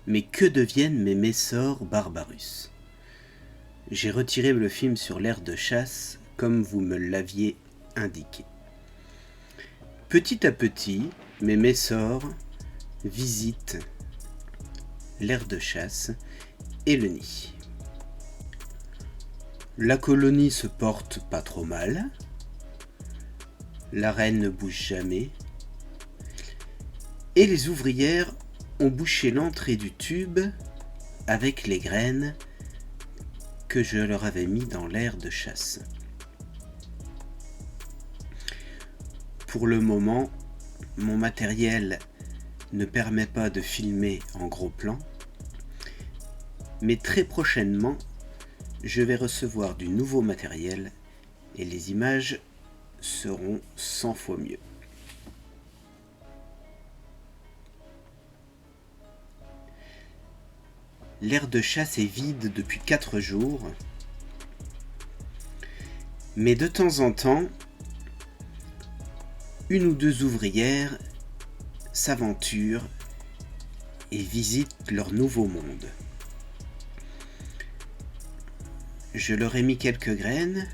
Mais que deviennent mes Messor Barbarus? J'ai retiré le film sur l'aire de chasse, comme vous me l'aviez indiqué. Petit à petit, mes Messor visitent l'aire de chasse et le nid. La colonie se porte pas trop mal. La reine ne bouge jamais. Et les ouvrières ont bouché l'entrée du tube avec les graines que je leur avais mis dans l'aire de chasse. Pour le moment, mon matériel ne permet pas de filmer en gros plan, mais très prochainement, je vais recevoir du nouveau matériel et les images seront 100 fois mieux. L'aire de chasse est vide depuis 4 jours, mais de temps en temps, une ou deux ouvrières s'aventurent et visitent leur nouveau monde. Je leur ai mis quelques graines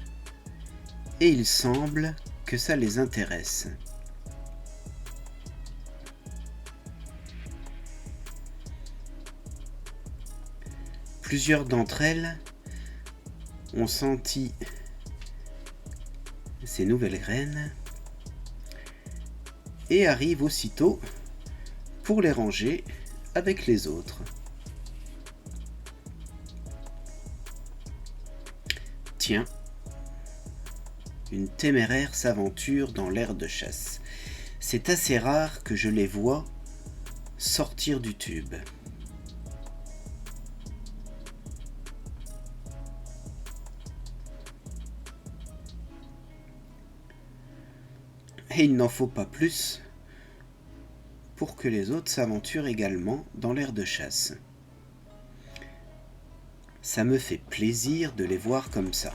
et il semble que ça les intéresse. Plusieurs d'entre elles ont senti ces nouvelles graines et arrivent aussitôt pour les ranger avec les autres. Tiens, une téméraire s'aventure dans l'aire de chasse. C'est assez rare que je les vois sortir du tube. Et il n'en faut pas plus pour que les autres s'aventurent également dans l'aire de chasse. Ça me fait plaisir de les voir comme ça.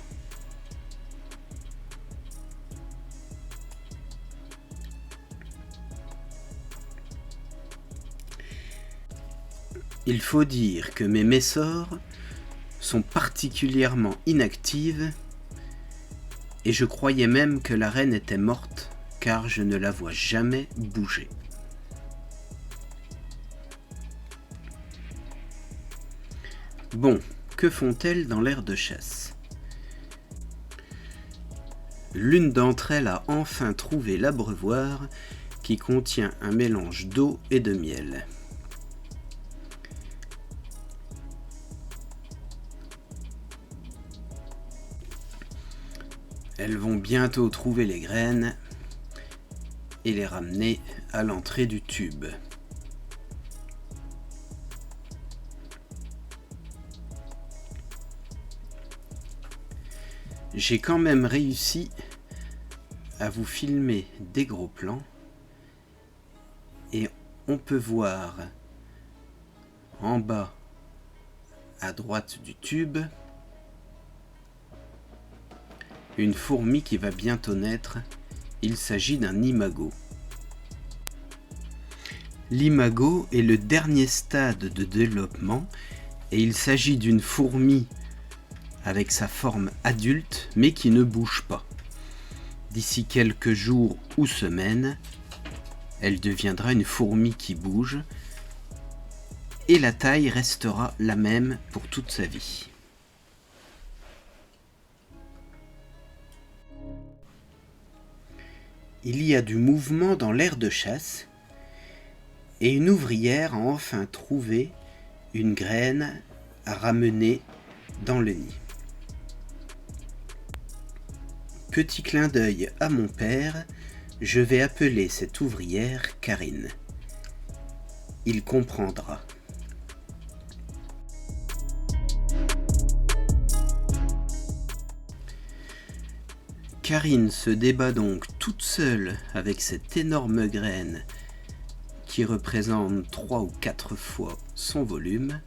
Il faut dire que mes Messor sont particulièrement inactives et je croyais même que la reine était morte car je ne la vois jamais bouger. Bon, que font-elles dans l'aire de chasse? L'une d'entre elles a enfin trouvé l'abreuvoir qui contient un mélange d'eau et de miel. Elles vont bientôt trouver les graines et les ramener à l'entrée du tube. J'ai quand même réussi à vous filmer des gros plans et on peut voir en bas à droite du tube une fourmi qui va bientôt naître. Il s'agit d'un imago. L'imago est le dernier stade de développement et il s'agit d'une fourmi avec sa forme adulte mais qui ne bouge pas. D'ici quelques jours ou semaines, elle deviendra une fourmi qui bouge et la taille restera la même pour toute sa vie. Il y a du mouvement dans l'aire de chasse et une ouvrière a enfin trouvé une graine à ramener dans le nid. Petit clin d'œil à mon père, je vais appeler cette ouvrière Karine. Il comprendra. Karine se débat donc toute seule avec cette énorme graine qui représente 3 ou 4 fois son volume,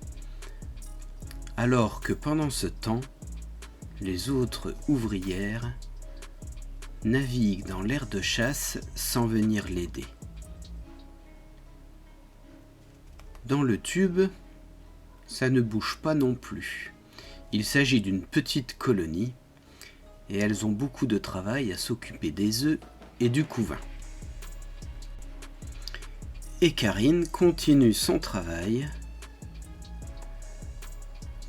alors que pendant ce temps, les autres ouvrières naviguent dans l'aire de chasse sans venir l'aider. Dans le tube, ça ne bouge pas non plus. Il s'agit d'une petite colonie et elles ont beaucoup de travail à s'occuper des œufs et du couvain. Et Karine continue son travail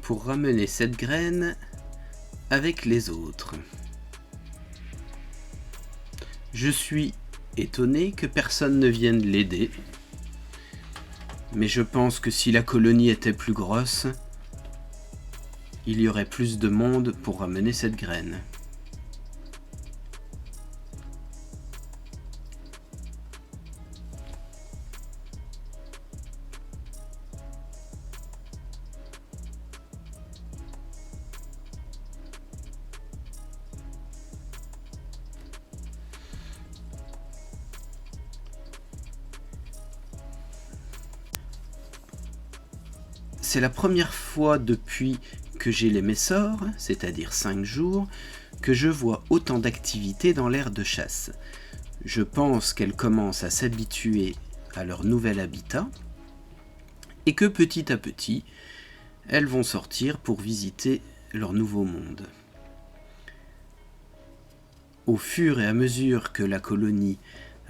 pour ramener cette graine avec les autres. Je suis étonné que personne ne vienne l'aider, mais je pense que si la colonie était plus grosse, il y aurait plus de monde pour ramener cette graine. C'est la première fois depuis que j'ai les Messores, c'est-à-dire 5 jours, que je vois autant d'activité dans l'aire de chasse. Je pense qu'elles commencent à s'habituer à leur nouvel habitat et que petit à petit, elles vont sortir pour visiter leur nouveau monde. Au fur et à mesure que la colonie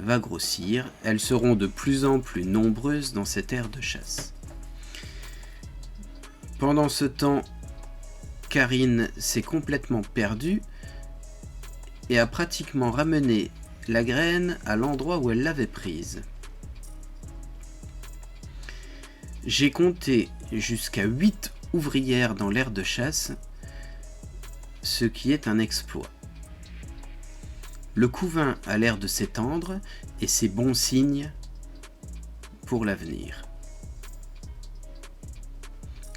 va grossir, elles seront de plus en plus nombreuses dans cette aire de chasse. Pendant ce temps, Karine s'est complètement perdue et a pratiquement ramené la graine à l'endroit où elle l'avait prise. J'ai compté jusqu'à 8 ouvrières dans l'aire de chasse, ce qui est un exploit. Le couvain a l'air de s'étendre et c'est bon signe pour l'avenir.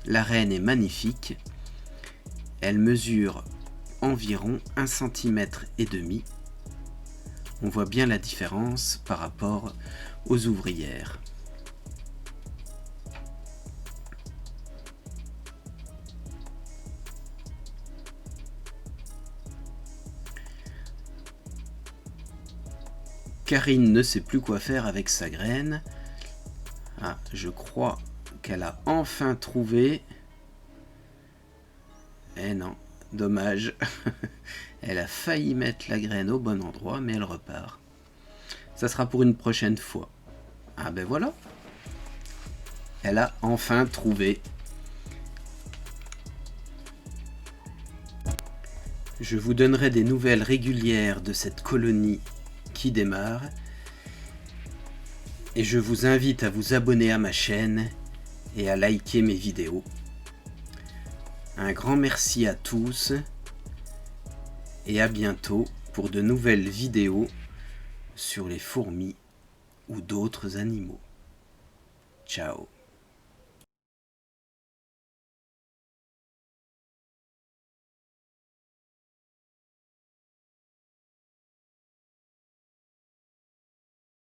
La reine est magnifique, elle mesure environ 1,5 cm. On voit bien la différence par rapport aux ouvrières. Karine ne sait plus quoi faire avec sa graine. Ah, je crois qu'elle a enfin trouvé. Eh non, dommage. Elle a failli mettre la graine au bon endroit, mais elle repart. Ça sera pour une prochaine fois. Ah ben voilà. Elle a enfin trouvé. Je vous donnerai des nouvelles régulières de cette colonie qui démarre. Et je vous invite à vous abonner à ma chaîne et à liker mes vidéos. Un grand merci à tous et à bientôt pour de nouvelles vidéos sur les fourmis ou d'autres animaux. Ciao.